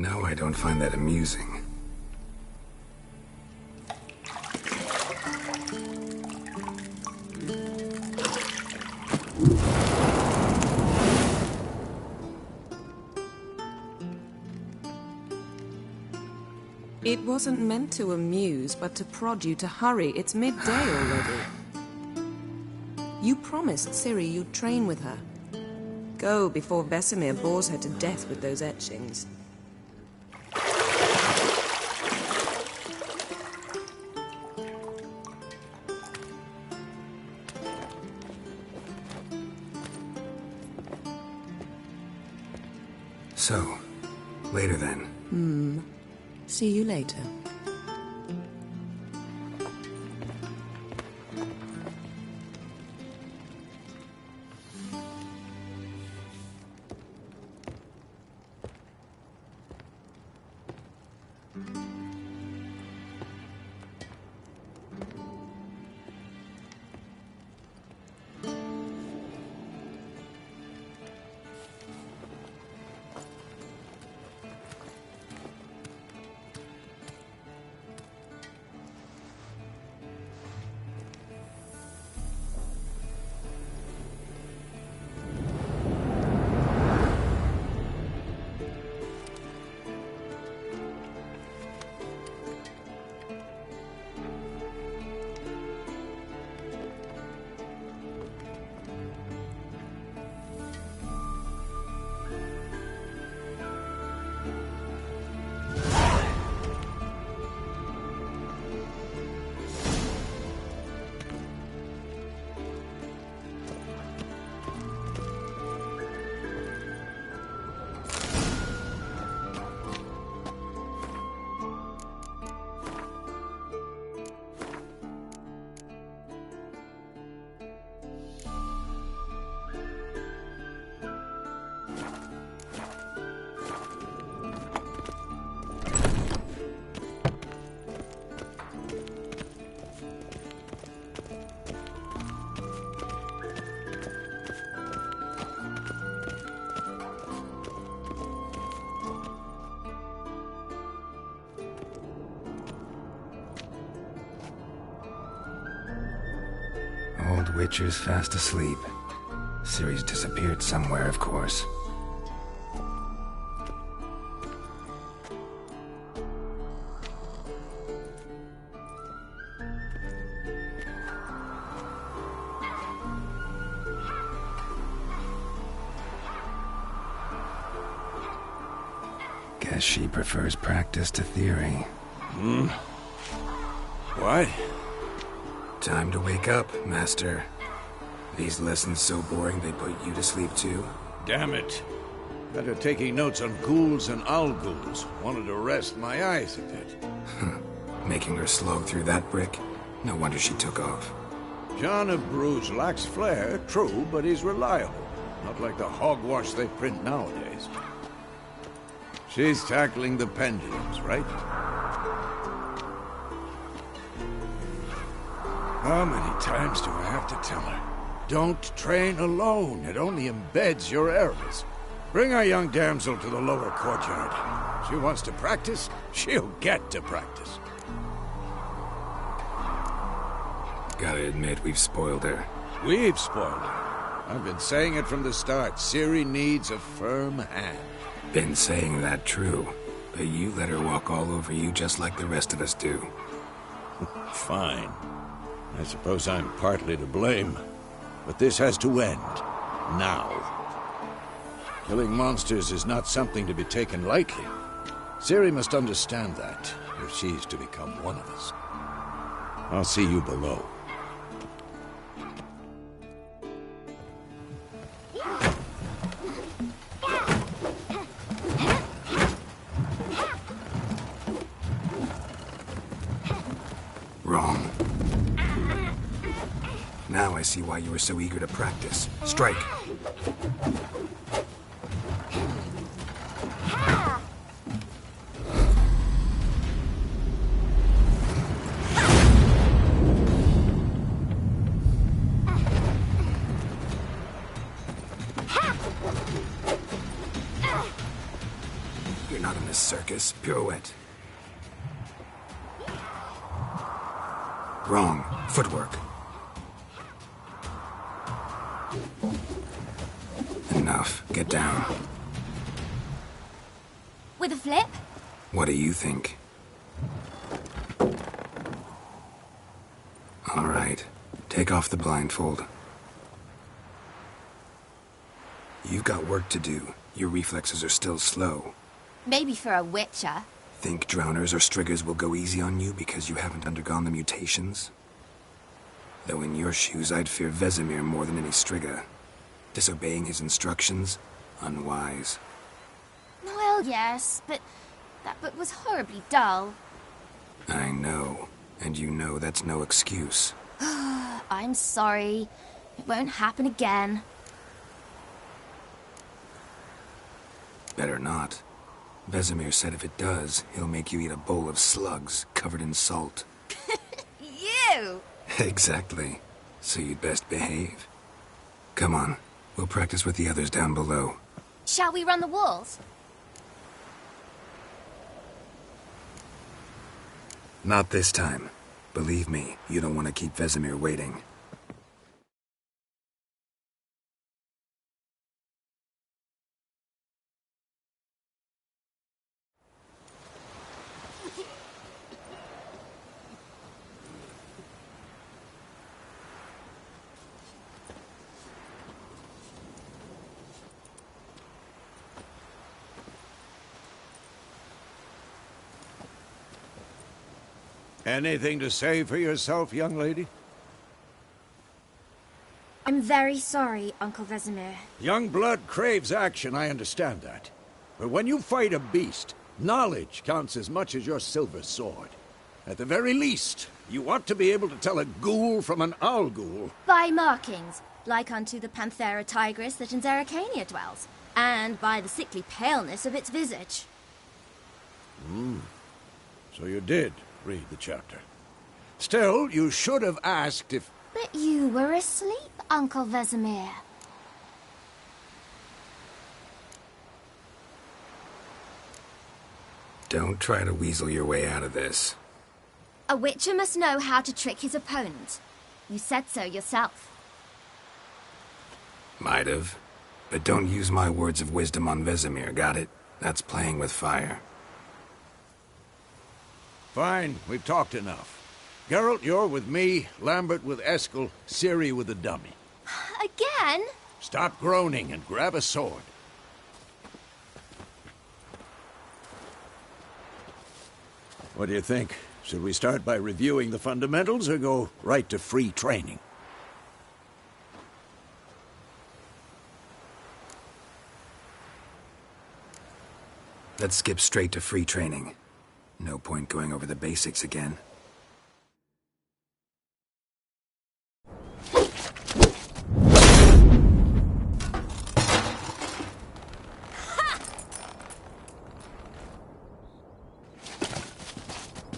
No, I don't find that amusing. It wasn't meant to amuse, but to prod you to hurry. It's midday already. You promised Ciri you'd train with her. Go before Vesemir bores her to death with those etchings. So, later then. See you later. Old Witcher's fast asleep. Ciri's disappeared somewhere, of course. Guess she prefers practice to theory. What? Time to wake up, Master. These lessons so boring they put you to sleep too? Damn it. Got her taking notes on ghouls and owl-ghouls. Wanted to rest my eyes a bit. Making her slog through that brick? No wonder she took off. John of Bruges lacks flair, true, but he's reliable. Not like the hogwash they print nowadays. She's tackling the pendulums, right? How many times do I have to tell her? Don't train alone. It only embeds your errors. Bring our young damsel to the lower courtyard. She wants to practice, she'll get to practice. Gotta admit, we've spoiled her. We've spoiled her. I've been saying it from the start. Ciri needs a firm hand. Been saying that true, but you let her walk all over you just like the rest of us do. Fine. I suppose I'm partly to blame. But this has to end. Now. Killing monsters is not something to be taken lightly. Ciri must understand that, if she's to become one of us. I'll see you below. Wrong. Now I see why you were so eager to practice. Strike. circus. Pirouette. Wrong. Footwork. Enough. Get down. With a flip? What do you think? All right. Take off the blindfold. You've got work to do. Your reflexes are still slow. Maybe for a witcher. Think drowners or striggers will go easy on you because you haven't undergone the mutations? Though in your shoes, I'd fear Vesemir more than any strigger. Disobeying his instructions? Unwise. Well, yes, but that book was horribly dull. I know. And you know that's no excuse. I'm sorry. It won't happen again. Better not. Vesemir said if it does, he'll make you eat a bowl of slugs covered in salt. You! Exactly. So you'd best behave. Come on. We'll practice with the others down below. Shall we run the walls? Not this time. Believe me, you don't want to keep Vesemir waiting. Anything to say for yourself, young lady? I'm very sorry, Uncle Vesemir. Young blood craves action, I understand that. But when you fight a beast, knowledge counts as much as your silver sword. At the very least, you ought to be able to tell a ghoul from an owl ghoul. By markings, like unto the Panthera tigris that in Zeracania dwells, and by the sickly paleness of its visage. So you did read the chapter. Still, you should have asked if... But you were asleep, Uncle Vesemir. Don't try to weasel your way out of this. A witcher must know how to trick his opponent. You said so yourself. Might have. But don't use my words of wisdom on Vesemir, got it? That's playing with fire. Fine, we've talked enough. Geralt, you're with me, Lambert with Eskel, Ciri with the dummy. Again? Stop groaning and grab a sword. What do you think? Should we start by reviewing the fundamentals or go right to free training? Let's skip straight to free training. No point going over the basics again.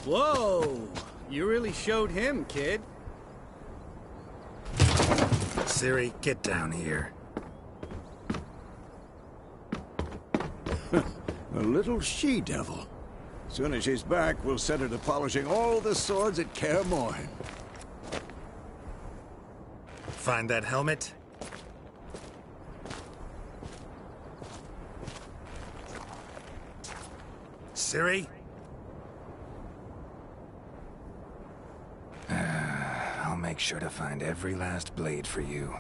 Whoa! You really showed him, kid. Ciri, get down here. A little she-devil. Soon as she's back, we'll set her to polishing all the swords at Kaer-Morhen. Find that helmet? Ciri? I'll make sure to find every last blade for you.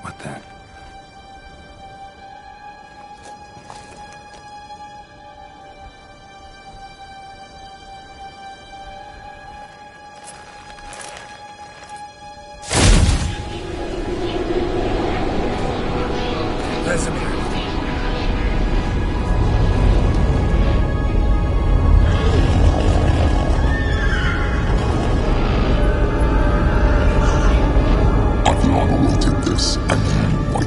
What the? Vesemir. I've long awaited this, and you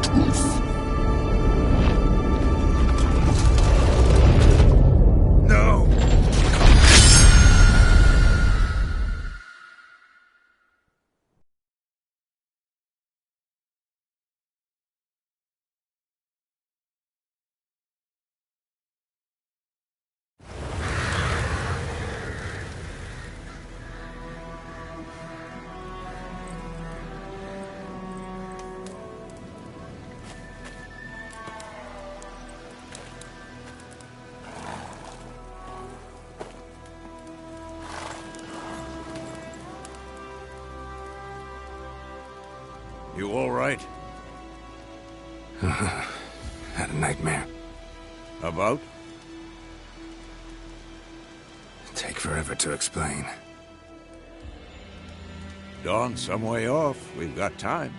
You all right? Had a nightmare. About? Take forever to explain. Dawn's some way off. We've got time.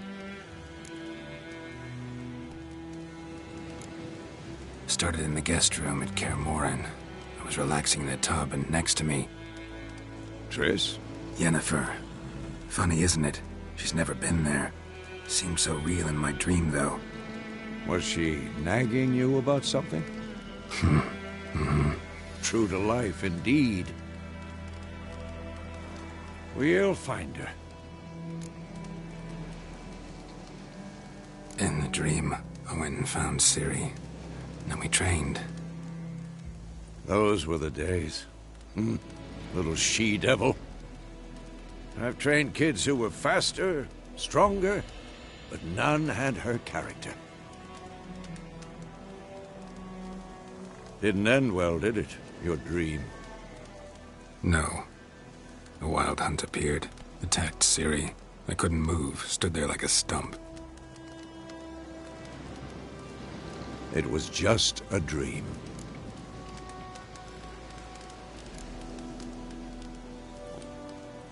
Started in the guest room at KRIS-KEELER. I was relaxing in the tub, and next to me, Triss? Yennefer. Funny, isn't it? She's never been there. Seemed so real in my dream, though. Was she nagging you about something? True to life, indeed. We'll find her. In the dream, I went and found Ciri. Then we trained. Those were the days. Little she-devil. I've trained kids who were faster, stronger, but none had her character. Didn't end well, did it? Your dream? No. A wild hunt appeared, attacked Ciri. I couldn't move, stood there like a stump. It was just a dream.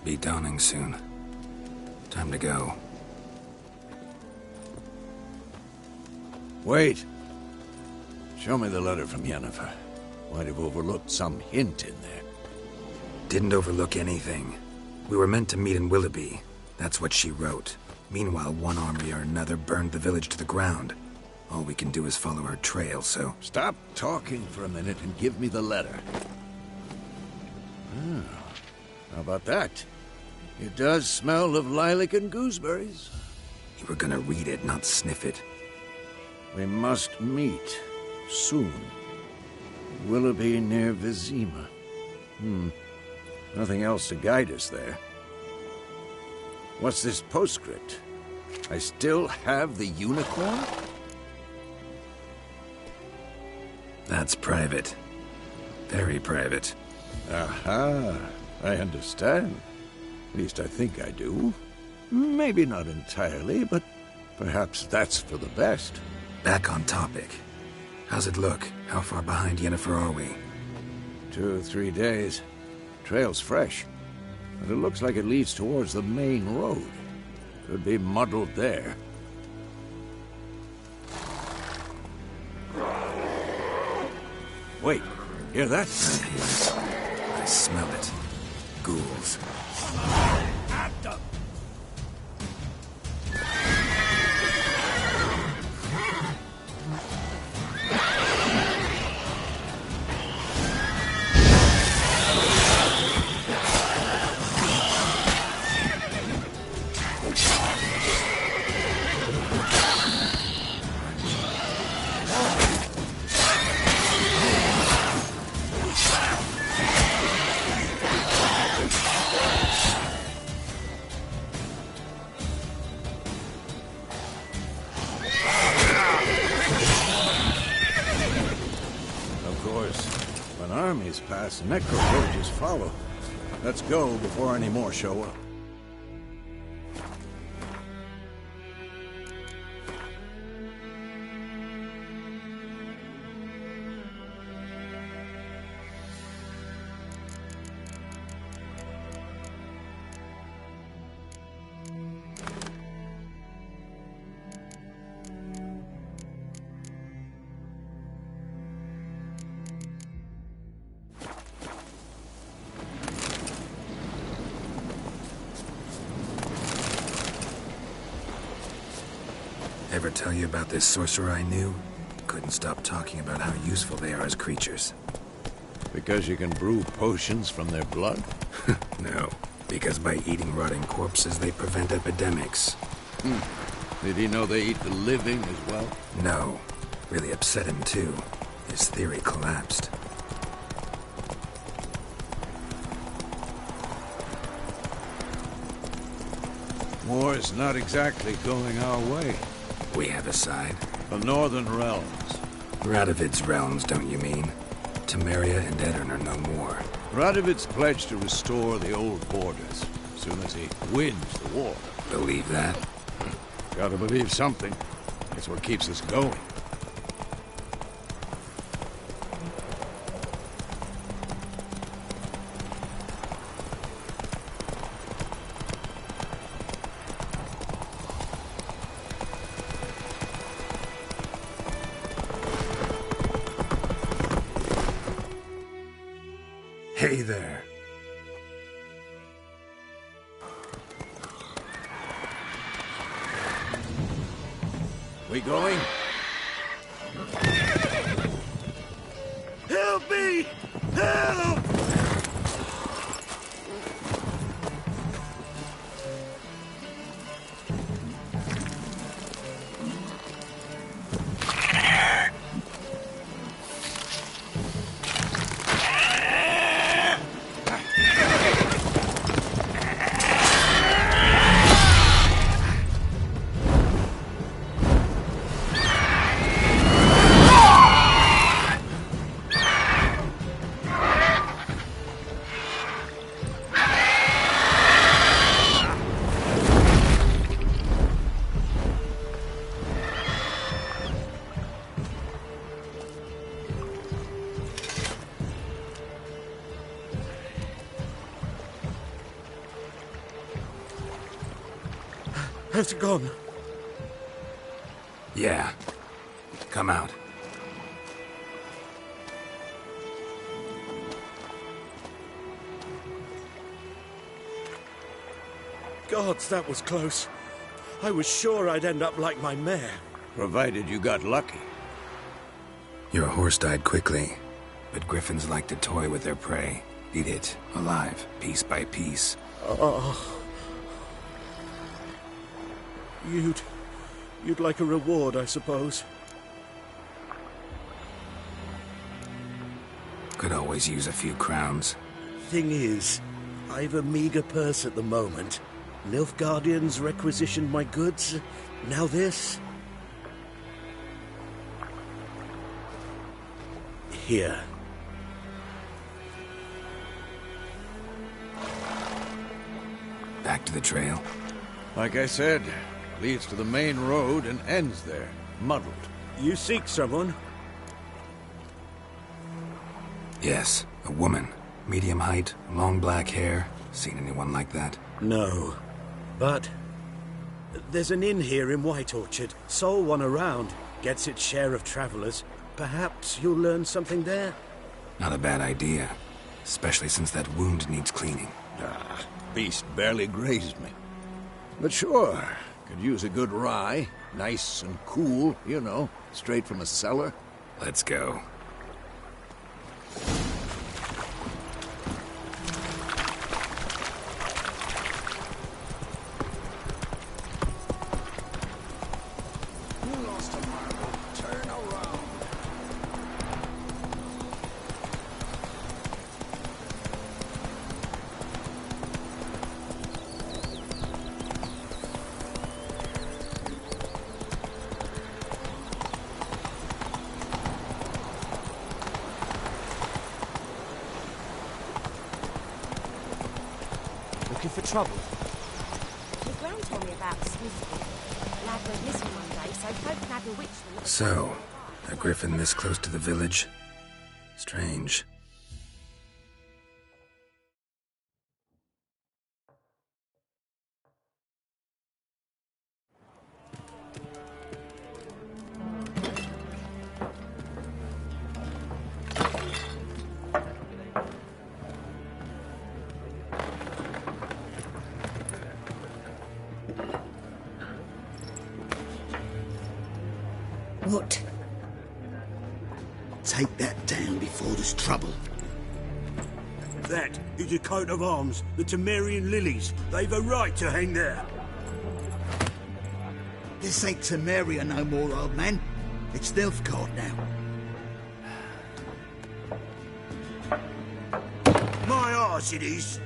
Be dawning soon. Time to go. Wait. Show me the letter from Yennefer. Might have overlooked some hint in there. Didn't overlook anything. We were meant to meet in Willoughby. That's what she wrote. Meanwhile, one army or another burned the village to the ground. All we can do is follow her trail, so... Stop talking for a minute and give me the letter. How about that? It does smell of lilac and gooseberries. You were gonna read it, not sniff it. We must meet. Soon. Willoughby near Vizima. Nothing else to guide us there. What's this postscript? I still have the unicorn? That's private. Very private. Aha, I understand. At least I think I do. Maybe not entirely, but perhaps that's for the best. Back on topic. How's it look? How far behind Yennefer are we? 2 or 3 days. Trail's fresh, but it looks like it leads towards the main road. Could be muddled there. Wait, hear that? I smell it. Ghouls. Armies pass, necrophorges follow. Let's go before any more show up. Ever tell you about this sorcerer I knew? Couldn't stop talking about how useful they are as creatures. Because you can brew potions from their blood? No, because by eating rotting corpses, they prevent epidemics. Did he know they eat the living as well? No. Really upset him, too. His theory collapsed. War's not exactly going our way. We have a side. The Northern Realms. Radovid's realms, don't you mean? Temeria and Edirn are no more. Radovid's pledged to restore the old borders as soon as he wins the war. Believe that? Gotta believe something. It's what keeps us going. Hey there. We going? Help me! Help! How's it gone? Yeah. Come out. Gods, that was close. I was sure I'd end up like my mare. Provided you got lucky. Your horse died quickly, but griffins like to toy with their prey. Eat it, alive, piece by piece. Oh. You'd like a reward, I suppose. Could always use a few crowns. Thing is, I've a meager purse at the moment. Nilfgaardians requisitioned my goods. Now this. Here. Back to the trail. Like I said, leads to the main road and ends there, muddled. You seek someone? Yes, a woman. Medium height, long black hair. Seen anyone like that? No. But there's an inn here in White Orchard. Sole one around. Gets its share of travelers. Perhaps you'll learn something there? Not a bad idea. Especially since that wound needs cleaning. Beast barely grazed me. But sure, could use a good rye. Nice and cool, you know, straight from a cellar. Let's go. Looking for trouble? Your gran told me about Swiftly. Lad went missing one day, so folk had a witch them. So, a griffin this close to the village? Strange. What? Take that down before there's trouble. That is a coat of arms, the Temerian lilies. They've a right to hang there. This ain't Temeria no more, old man. It's Nilfgaard now. My arse it is.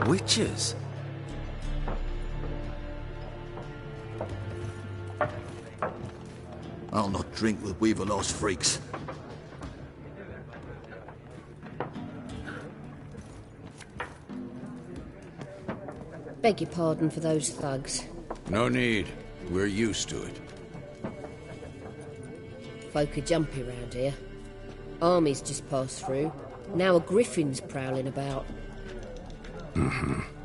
Witches? I'll not drink with Weaver Lost freaks. Beg your pardon for those thugs. No need. We're used to it. Folk are jumpy round here. Armies just passed through. Now a griffin's prowling about.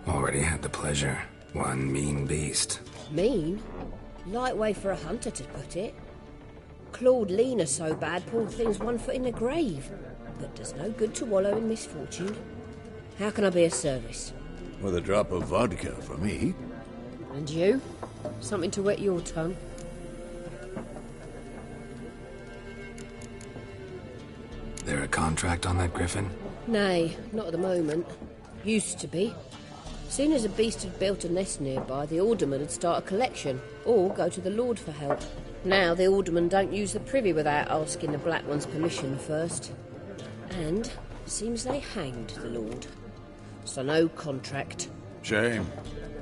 Already had the pleasure. One mean beast. Mean? Light way for a hunter to put it. Clawed Lena so bad, poor thing's 1 foot in the grave. But does no good to wallow in misfortune. How can I be of service? With a drop of vodka for me. And you? Something to wet your tongue? There a contract on that griffin? Nay, not at the moment. Used to be. Soon as a beast had built a nest nearby, the alderman would start a collection, or go to the Lord for help. Now the alderman don't use the privy without asking the Black One's permission first. And seems they hanged the Lord. So no contract. Shame.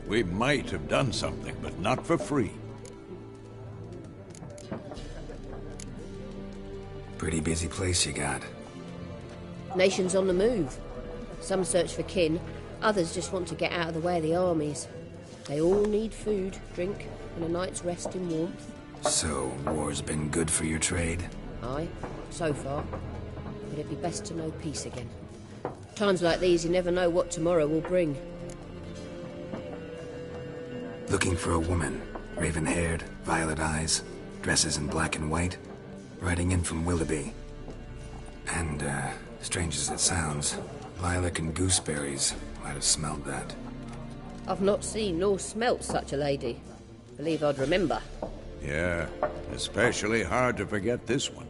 We might have done something, but not for free. Pretty busy place you got. Nations on the move. Some search for kin, others just want to get out of the way of the armies. They all need food, drink, and a night's rest in warmth. So, war's been good for your trade? Aye, so far. But it'd be best to know peace again. Times like these, you never know what tomorrow will bring. Looking for a woman. Raven-haired, violet eyes, dresses in black and white. Riding in from Willoughby. And, strange as it sounds, lilac and gooseberries might have smelled that. I've not seen nor smelt such a lady. Believe I'd remember. Yeah, especially hard to forget this one.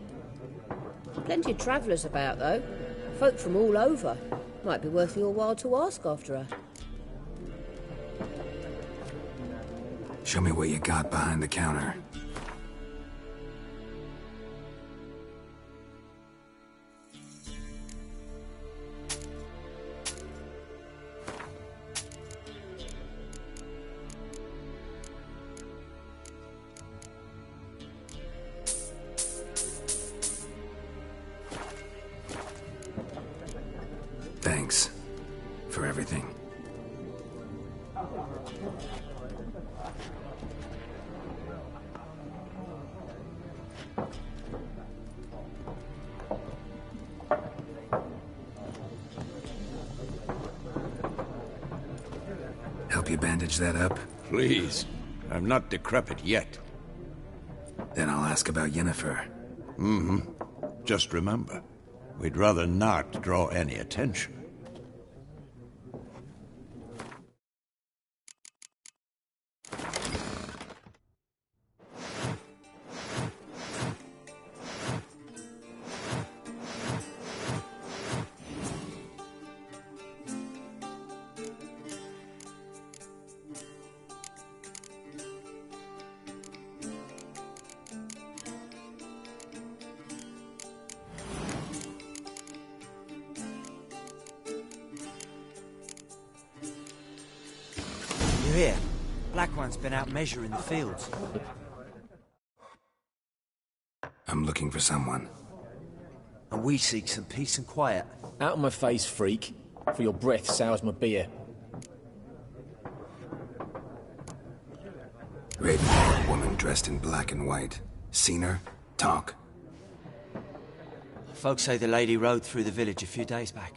Plenty of travellers about, though. Folk from all over. Might be worth your while to ask after her. Show me what you got behind the counter. Thanks for everything. Help you bandage that up? Please. I'm not decrepit yet. Then I'll ask about Yennefer. Just remember, we'd rather not draw any attention. You're here. Black One's been out measuring the fields. I'm looking for someone. And we seek some peace and quiet. Out of my face, freak. For your breath sours my beer. Raven-haired woman dressed in black and white. Seen her? Talk. Folks say the lady rode through the village a few days back.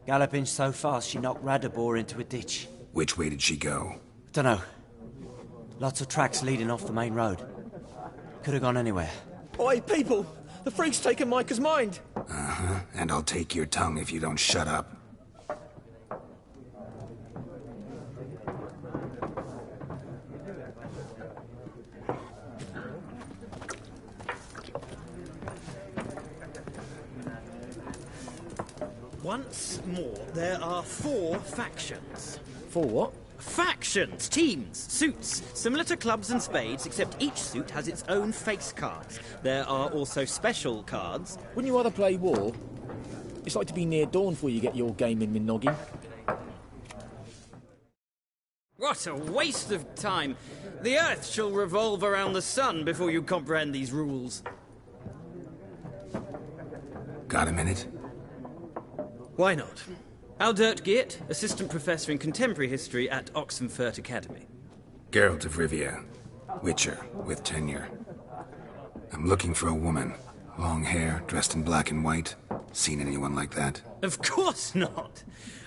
Galloping so fast she knocked Radabor into a ditch. Which way did she go? Dunno. Lots of tracks leading off the main road. Could have gone anywhere. Oi, people! The freak's taken Micah's mind! Uh-huh. And I'll take your tongue if you don't shut up. Once more, there are 4 factions. 4 what? Factions, teams, suits, similar to clubs and spades, except each suit has its own face cards. There are also special cards. Wouldn't you rather play war? It's like to be near dawn before you get your game in my noggin. What a waste of time. The Earth shall revolve around the sun before you comprehend these rules. Got a minute? Why not? Aldert Geert, Assistant Professor in Contemporary History at Oxenfurt Academy. Geralt of Rivia, Witcher, with tenure. I'm looking for a woman. Long hair, dressed in black and white. Seen anyone like that? Of course not.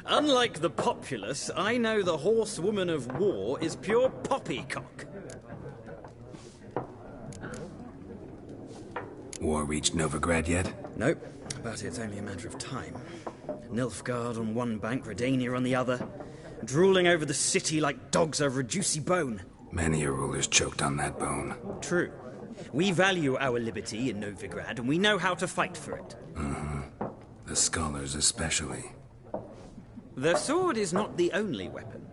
Unlike the populace, I know the horsewoman of war is pure poppycock. War reached Novigrad yet? Nope, but it's only a matter of time. Nilfgaard on one bank, Redania on the other, drooling over the city like dogs over a juicy bone. Many a ruler's choked on that bone. True. We value our liberty in Novigrad, and we know how to fight for it. The scholars especially. The sword is not the only weapon.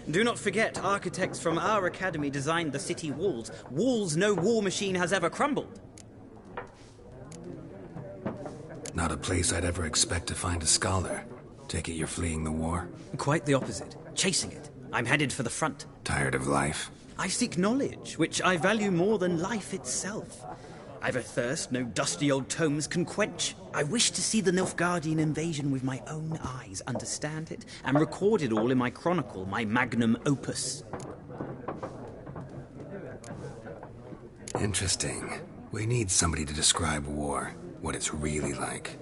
Do not forget, architects from our academy designed the city walls. Walls no war machine has ever crumbled. Not a place I'd ever expect to find a scholar. Take it you're fleeing the war? Quite the opposite. Chasing it. I'm headed for the front. Tired of life? I seek knowledge, which I value more than life itself. I've a thirst no dusty old tomes can quench. I wish to see the Nilfgaardian invasion with my own eyes, understand it, and record it all in my chronicle, my magnum opus. Interesting. We need somebody to describe war, what it's really like.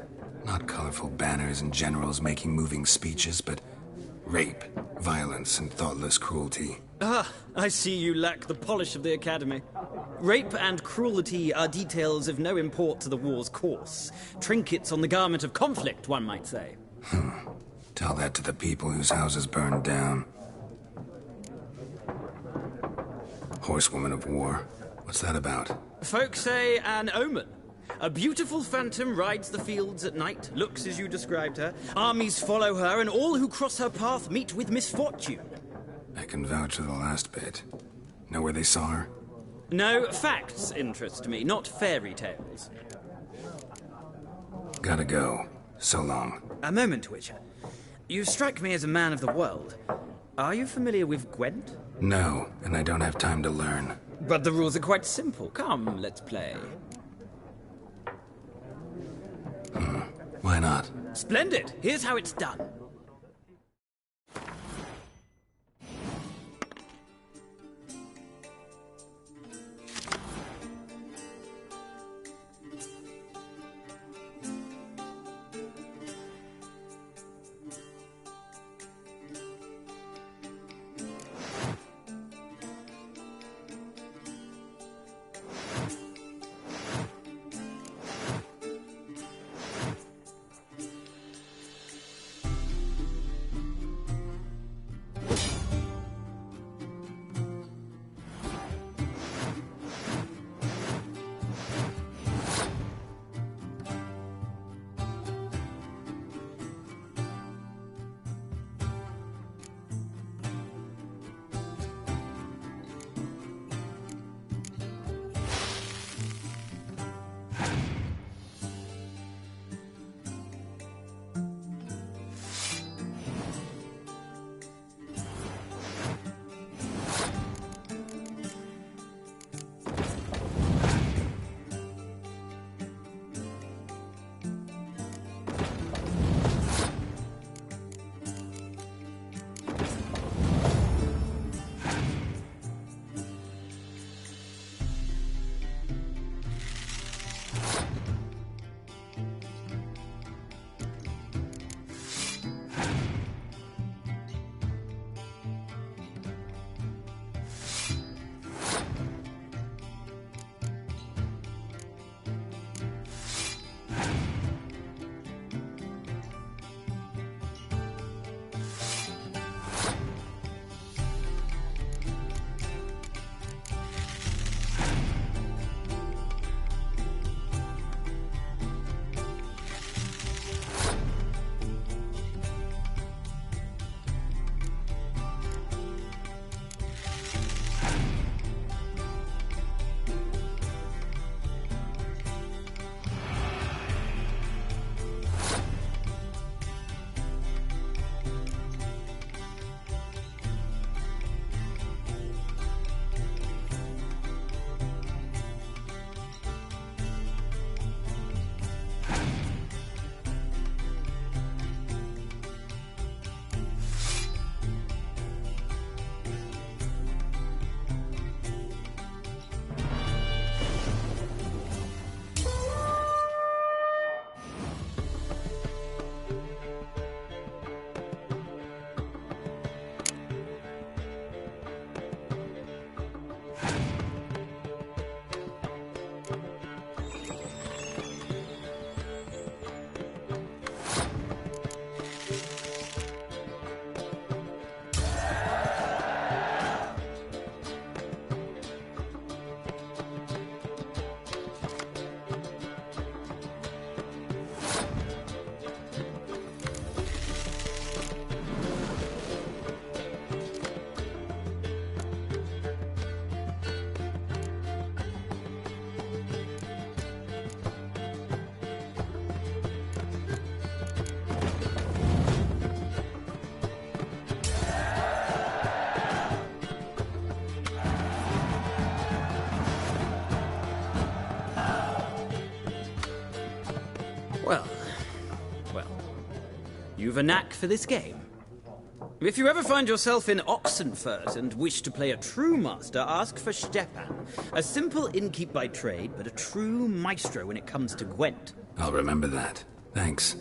Not colorful banners and generals making moving speeches, but rape, violence, and thoughtless cruelty. Ah, I see you lack the polish of the Academy. Rape and cruelty are details of no import to the war's course. Trinkets on the garment of conflict, one might say. Tell that to the people whose houses burned down. Horsewoman of War. What's that about? Folk say an omen. A beautiful phantom rides the fields at night, looks as you described her. Armies follow her, and all who cross her path meet with misfortune. I can vouch for the last bit. Know where they saw her? No, facts interest me, not fairy tales. Gotta go. So long. A moment, Witcher. You strike me as a man of the world. Are you familiar with Gwent? No, and I don't have time to learn. But the rules are quite simple. Come, let's play. Why not? Splendid. Here's how it's done. You've a knack for this game. If you ever find yourself in Oxenfurt and wish to play a true master, ask for Stepan. A simple innkeep by trade, but a true maestro when it comes to Gwent. I'll remember that. Thanks.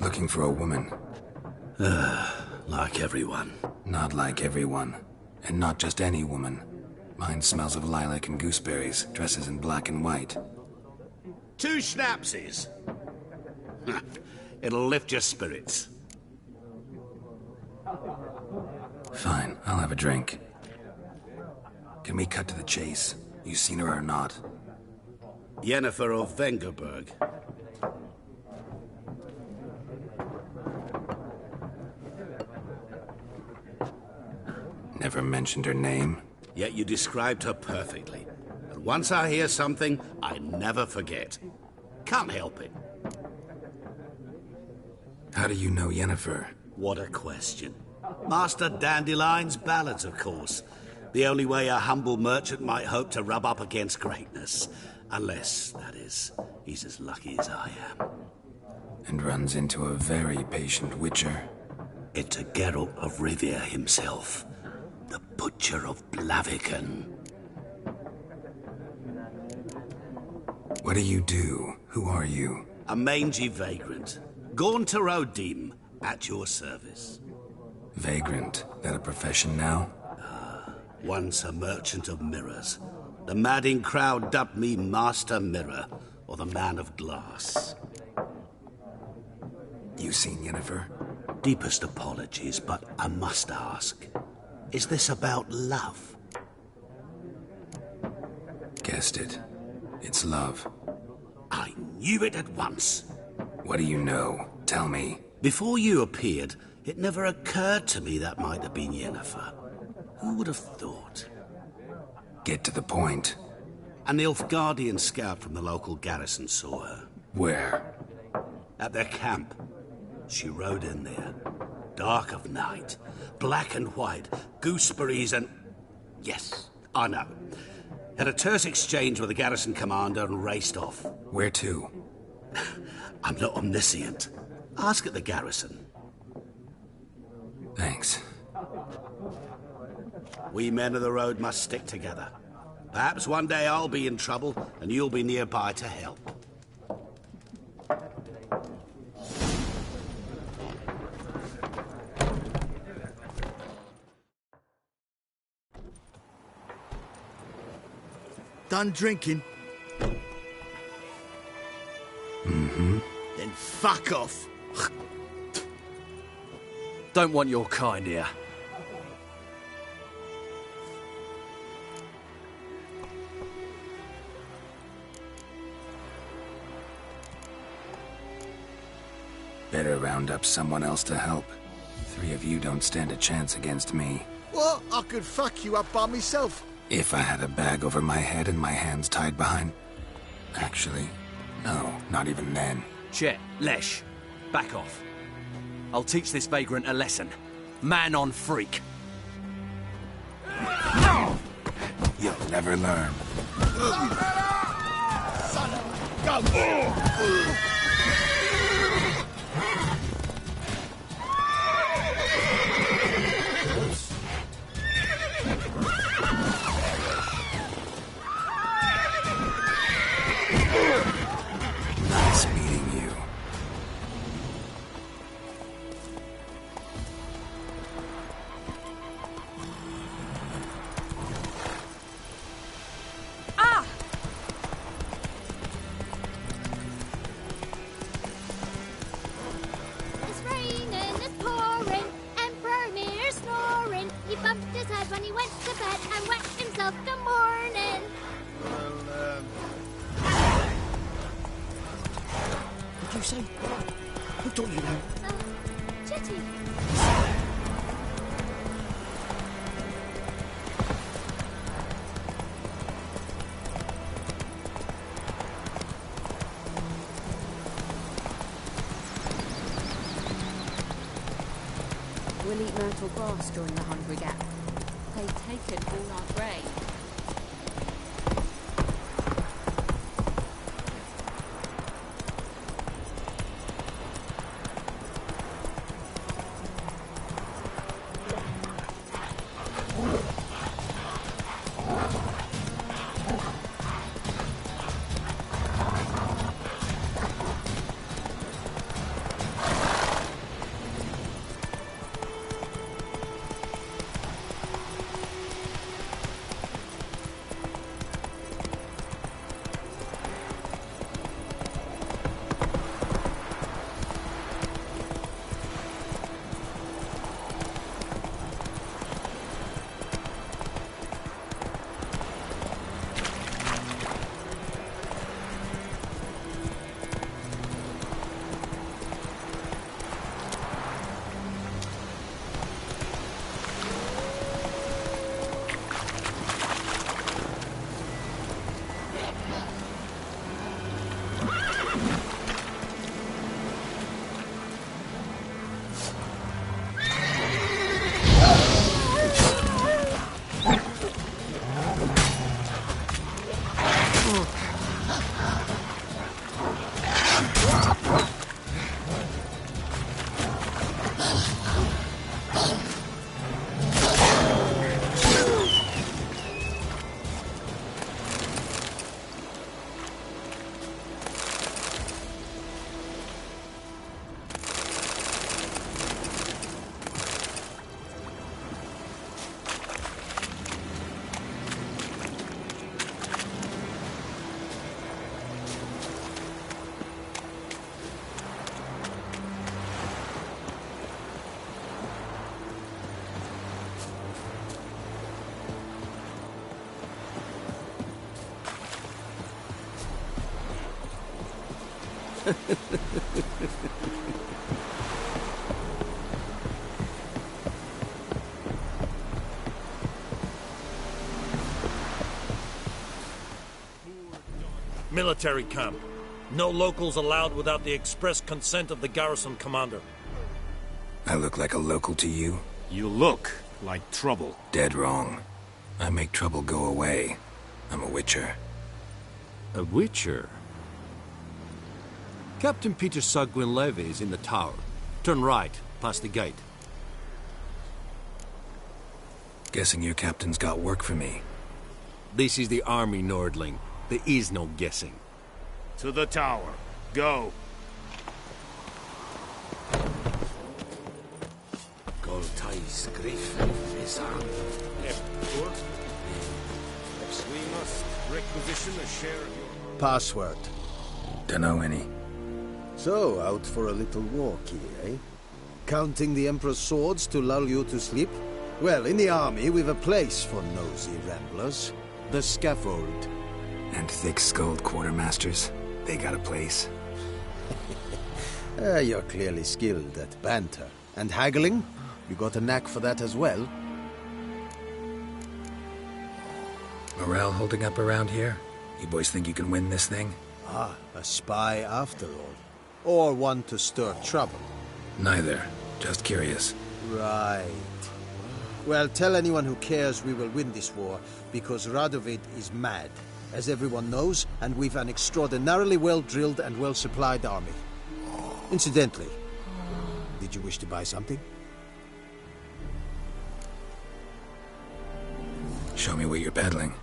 Looking for a woman. Like everyone. Not like everyone. And not just any woman. Mine smells of lilac and gooseberries, dresses in black and white. 2 schnapsies. It'll lift your spirits. Fine, I'll have a drink. Can we cut to the chase? You seen her or not? Yennefer of Vengerberg. Never mentioned her name. Yet you described her perfectly. And once I hear something, I never forget. Can't help it. How do you know Yennefer? What a question. Master Dandelion's ballads, of course. The only way a humble merchant might hope to rub up against greatness. Unless, that is, he's as lucky as I am. And runs into a very patient witcher. Into Geralt of Rivia himself. The Butcher of Blaviken. What do you do? Who are you? A mangy vagrant. Gone to Rodim, at your service. Vagrant? That a profession now? Once a merchant of mirrors. The madding crowd dubbed me Master Mirror, or the Man of Glass. You seen Yennefer? Deepest apologies, but I must ask. Is this about love? Guessed it. It's love. I knew it at once. What do you know? Tell me. Before you appeared, it never occurred to me that might have been Yennefer. Who would have thought? Get to the point. An Nilfgaardian scout from the local garrison saw her. Where? At their camp. She rode in there. Dark of night. Black and white. Gooseberries and... Yes, I know. Had a terse exchange with the garrison commander and raced off. Where to? I'm not omniscient. Ask at the garrison. Thanks. We men of the road must stick together. Perhaps one day I'll be in trouble and you'll be nearby to help. Done drinking? Mm-hmm. Then fuck off. Don't want your kind here. Better round up someone else to help. 3 of you don't stand a chance against me. What? I could fuck you up by myself. If I had a bag over my head and my hands tied behind... Actually, no, not even then. Chet, Lesh, back off. I'll teach this vagrant a lesson. Man on freak. You'll never learn. Son of a gun! Nice meeting you. Ah! It's raining, it's pouring, and Bermir's snoring. He bumped his head when he went to bed and wet himself good morning. What'd you say? Who told you that? Chitty. fertile grass during the Hungry Gap. They've taken all our grain. Military camp. No locals allowed without the express consent of the garrison commander. I look like a local to you? You look like trouble. Dead wrong. I make trouble go away. I'm a witcher. A witcher? Captain Peter Sagwin-Levy is in the tower. Turn right, past the gate. Guessing your captain's got work for me. This is the army, Nordling. There is no guessing. To the tower. Go. We must requisition a share of your... Password. Dunno any. So, out for a little walk here, eh? Counting the Emperor's swords to lull you to sleep? Well, in the army, we've a place for nosy ramblers. The scaffold. And thick-skulled quartermasters? They got a place? You're clearly skilled at banter. And haggling? You got a knack for that as well? Morale holding up around here? You boys think you can win this thing? Ah, a spy after all. Or one to stir trouble. Neither. Just curious. Right. Well, tell anyone who cares we will win this war, because Radovid is mad, as everyone knows, and we've an extraordinarily well-drilled and well-supplied army. Incidentally, did you wish to buy something? Show me what you're peddling.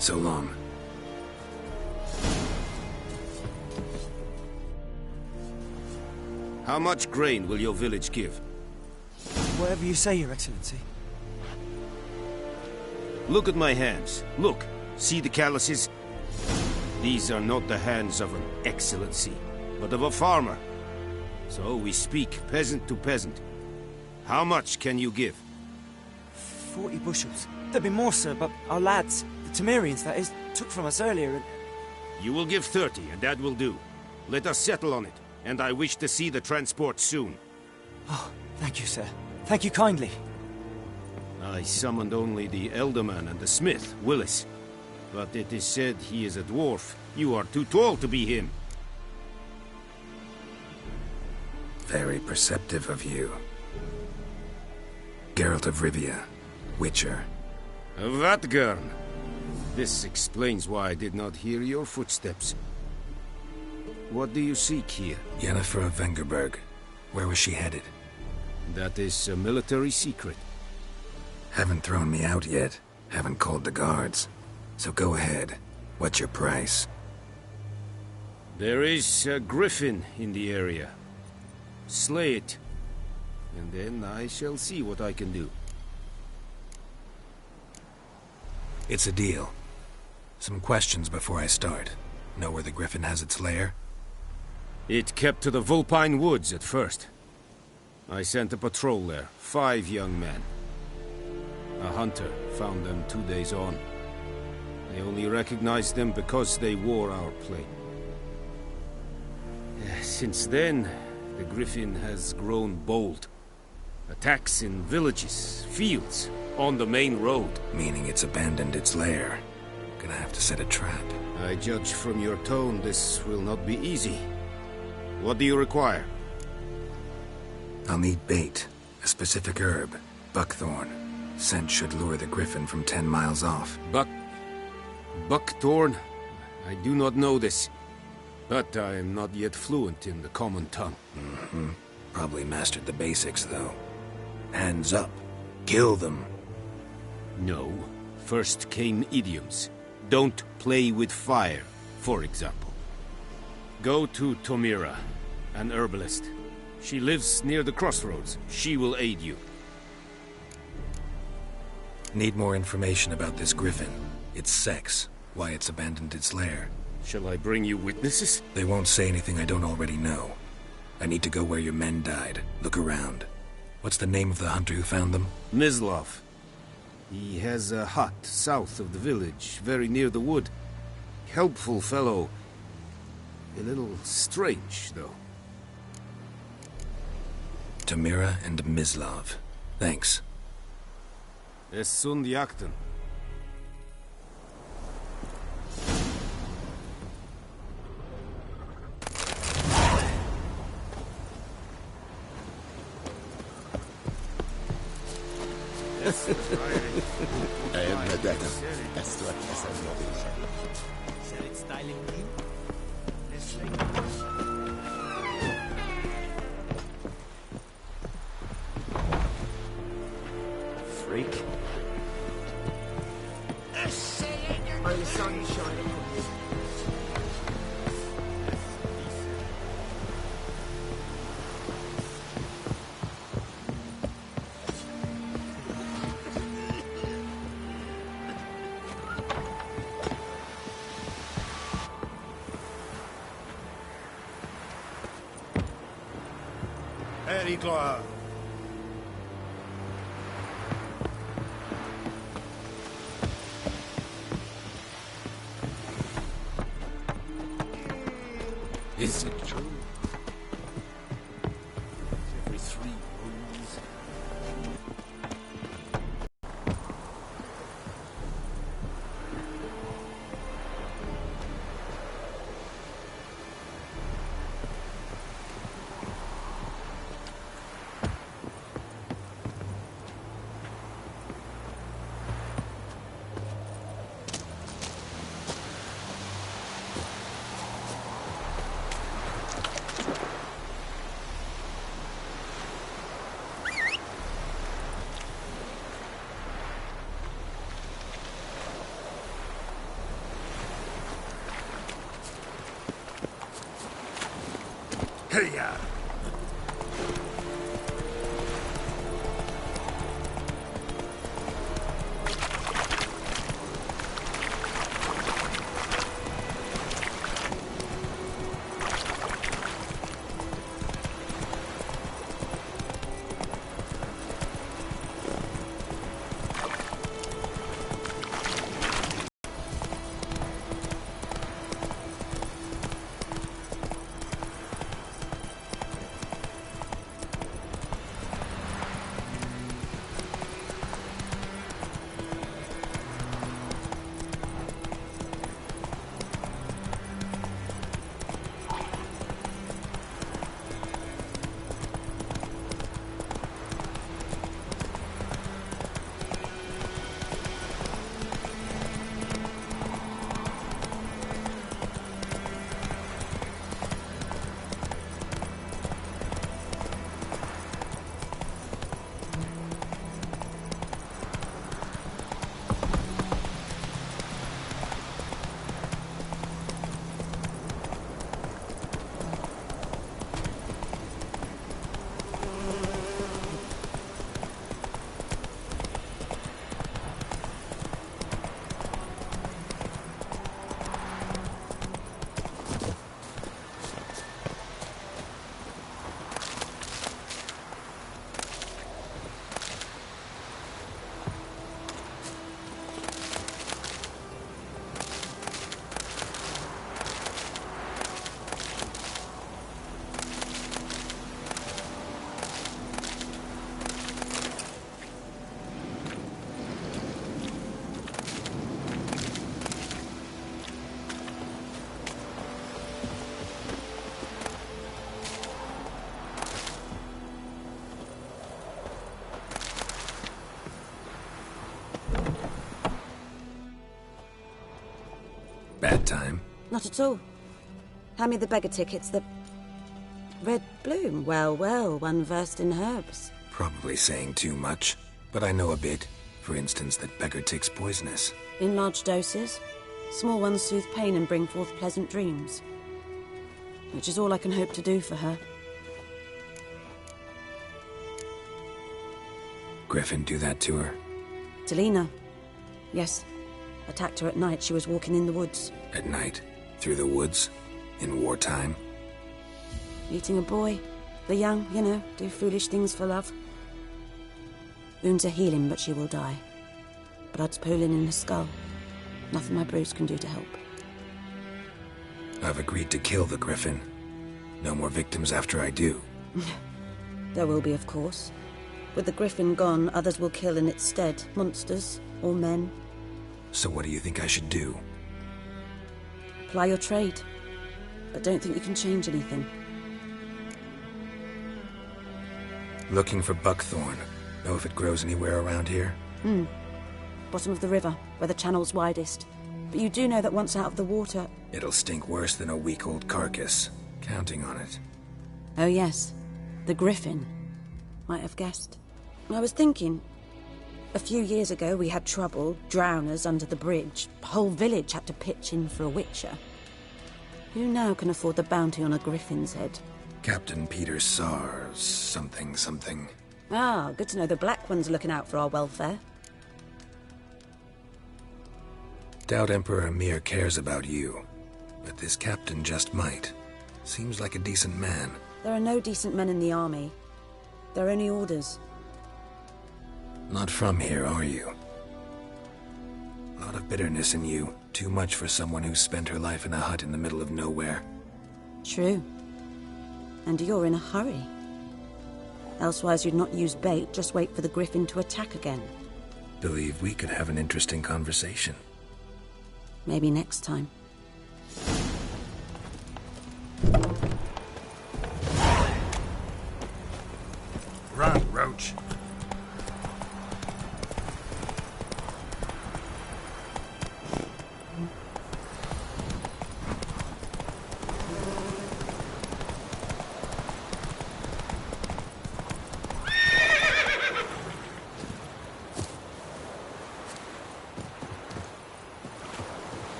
So long. How much grain will your village give? Whatever you say, Your Excellency. Look at my hands. Look. See the calluses? These are not the hands of an excellency, but of a farmer. So we speak peasant to peasant. How much can you give? 40 bushels. There'd be more, sir, but our lads, the Temerians, that is, took from us earlier and... You will give 30, and that will do. Let us settle on it, and I wish to see the transport soon. Oh, thank you, sir. Thank you kindly. I summoned only the Elderman and the smith, Willis. But it is said he is a dwarf. You are too tall to be him. Very perceptive of you. Geralt of Rivia, Witcher. Vatgern. This explains why I did not hear your footsteps. What do you seek here? Yennefer of Vengerberg. Where was she headed? That is a military secret. Haven't thrown me out yet. Haven't called the guards. So go ahead. What's your price? There is a griffin in the area. Slay it. And then I shall see what I can do. It's a deal. Some questions before I start. Know where the griffin has its lair? It kept to the Vulpine Woods at first. I sent a patrol there, 5 young men. A hunter found them 2 days on. I only recognized them because they wore our plate. Since then, the griffin has grown bold. Attacks in villages, fields, on the main road. Meaning it's abandoned its lair. Gonna have to set a trap. I judge from your tone this will not be easy. What do you require? I'll need bait. A specific herb. Buckthorn. Scent should lure the griffin from 10 miles off. Buckthorn? I do not know this. But I am not yet fluent in the common tongue. Mm-hmm. Probably mastered the basics, though. Hands up. Kill them. No. First came idioms. Don't play with fire, for example. Go to Tomira, an herbalist. She lives near the crossroads. She will aid you. Need more information about this griffin. Its sex. Why it's abandoned its lair. Shall I bring you witnesses? They won't say anything I don't already know. I need to go where your men died. Look around. What's the name of the hunter who found them? Mislav. He has a hut south of the village, very near the wood. Helpful fellow. A little strange, though. Tamira and Mislav. Thanks. Es sunt jakten. Freak. May the sun shine upon you. Erikla. Is it true? Every 3 moons. Hey-ya! Bad time? Not at all. Hand me the beggar tickets, the... Red bloom. Well, well, one versed in herbs. Probably saying too much, but I know a bit. For instance, that beggar tick's poisonous. In large doses. Small ones soothe pain and bring forth pleasant dreams. Which is all I can hope to do for her. Griffin do that to her? To Lena. Yes. Attacked her at night. She was walking in the woods. At night? Through the woods? In wartime? Meeting a boy. The young, you know, do foolish things for love. Wounds are healing, but she will die. Blood's pooling in her skull. Nothing my brews can do to help. I've agreed to kill the Griffin. No more victims after I do. There will be, of course. With the Griffin gone, others will kill in its stead. Monsters, or men. So what do you think I should do? Ply your trade. But don't think you can change anything. Looking for buckthorn. Know if it grows anywhere around here? Bottom of the river, where the channel's widest. But you do know that once out of the water... It'll stink worse than a week-old carcass. Counting on it. Oh yes, the Griffin. Might have guessed. I was thinking... A few years ago we had trouble, drowners under the bridge. The whole village had to pitch in for a witcher. Who now can afford the bounty on a Griffin's head? Captain Peter Sar... something. Ah, good to know the Black One's looking out for our welfare. Doubt Emperor Emir cares about you. But this captain just might. Seems like a decent man. There are no decent men in the army. They're only orders. Not from here, are you? A lot of bitterness in you. Too much for someone who's spent her life in a hut in the middle of nowhere. True. And you're in a hurry. Elsewise you'd not use bait, just wait for the Griffin to attack again. Believe we could have an interesting conversation. Maybe next time. Run, Roach.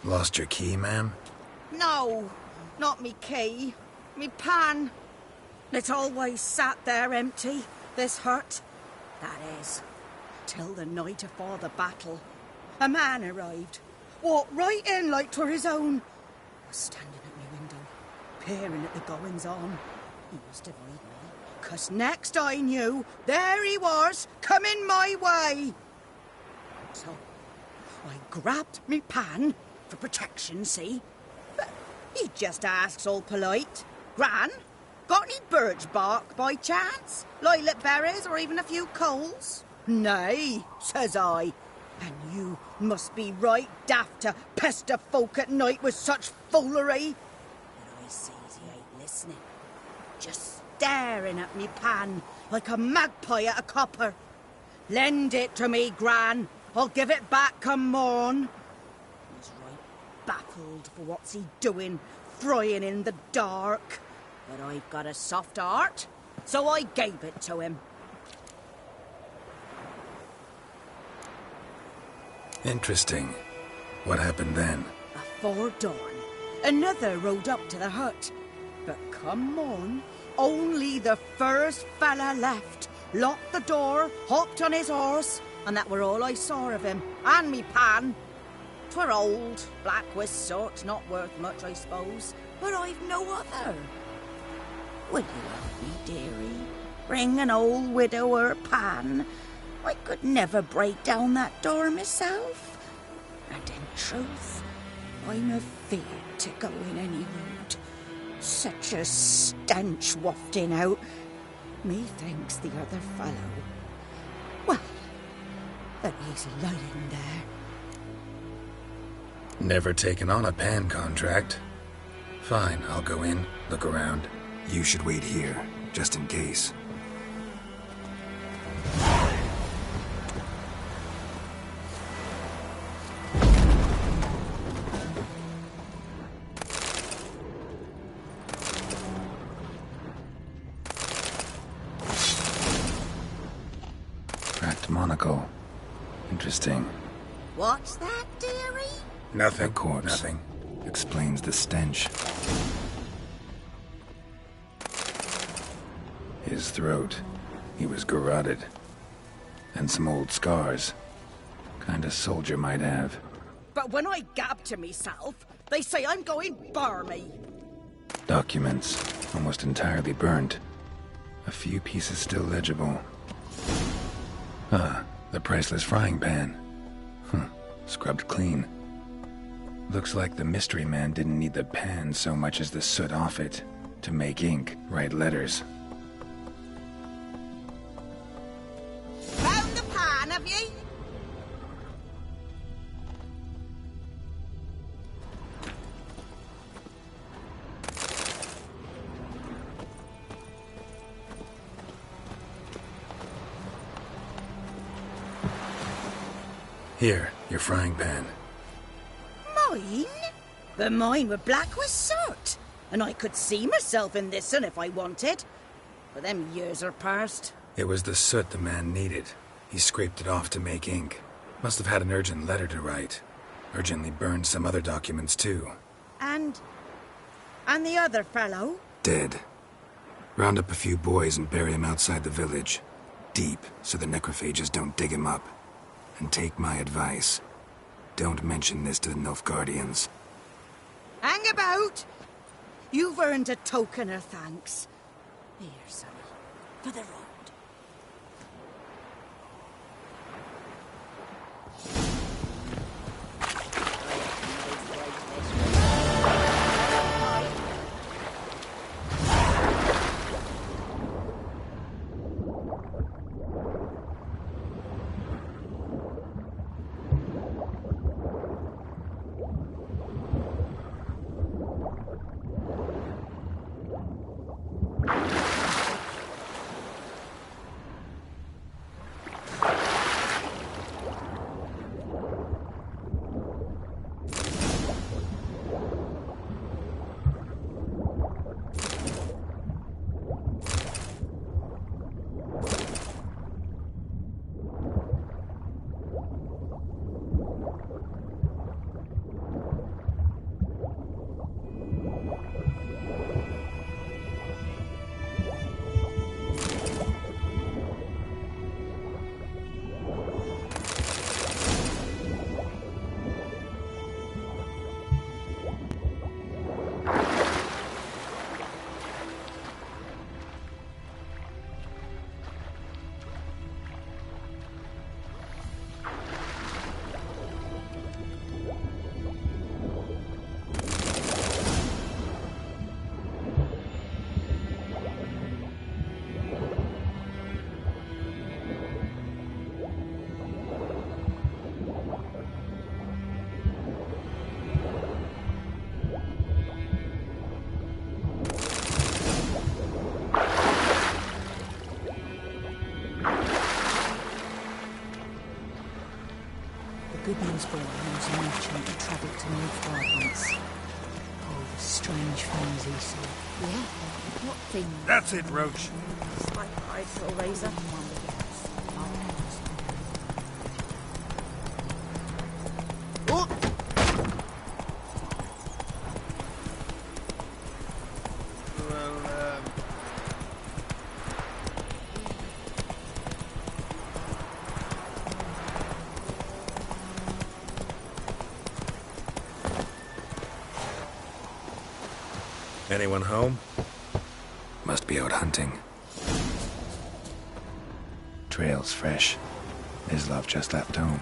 Lost your key, ma'am? No, not me key. Me pan. It's always sat there empty, this hut. That is, till the night afore the battle. A man arrived, walked right in like 'twere his own. Was standing at my window, peering at the goings-on. He must have eyed me, 'cause next I knew, there he was, coming my way. So, I grabbed me pan, for protection, see? But he just asks all polite, Gran, got any birch bark by chance? Lilac berries or even a few coals? Nay, says I. And you must be right daft to pester folk at night with such foolery. But I sees he ain't listening. Just staring at me pan like a magpie at a copper. Lend it to me, Gran. I'll give it back come morn. Baffled for what's he doing, frying in the dark. But I've got a soft heart, so I gave it to him. Interesting. What happened then? Afore dawn, another rode up to the hut. But come morn, only the first fella left, locked the door, hopped on his horse, and that were all I saw of him, and me pan. 'Twere old, black with sort, not worth much, I suppose, but I've no other. Will you help me, dearie? Bring an old widower pan. I could never break down that door myself. And in truth, I'm afeard to go in any road. Such a stench wafting out. Methinks the other fellow... Well, that he's lying there. Never taken on a pan contract. Fine, I'll go in, look around. You should wait here, just in case. Interesting. What's that, dearie? Nothing. A corpse. Nothing. Explains the stench. His throat. He was garroted. And some old scars. Kind of soldier might have. But when I gab to myself, they say I'm going barmy. Documents. Almost entirely burnt. A few pieces still legible. Ah, the priceless frying pan. Scrubbed clean. Looks like the mystery man didn't need the pan so much as the soot off it to make ink, write letters. Found the pan, have ye? Here, your frying pan. Mine? But mine were black with soot. And I could see myself in this one if I wanted. But them years are past. It was the soot the man needed. He scraped it off to make ink. Must have had an urgent letter to write. Urgently burned some other documents too. And the other fellow? Dead. Round up a few boys and bury him outside the village. Deep, so the necrophages don't dig him up. And take my advice. Don't mention this to the Nilfgaardians. Hang about! You've earned a token of thanks. Here, sonny, for the road. Good news for him was a merchant who travelled to Nilfgaard once. Oh, the strange things he saw. Yeah? What things? That's it, Roach. It's like I saw Razor. Anyone home? Must be out hunting. Trail's fresh. Islov just left home.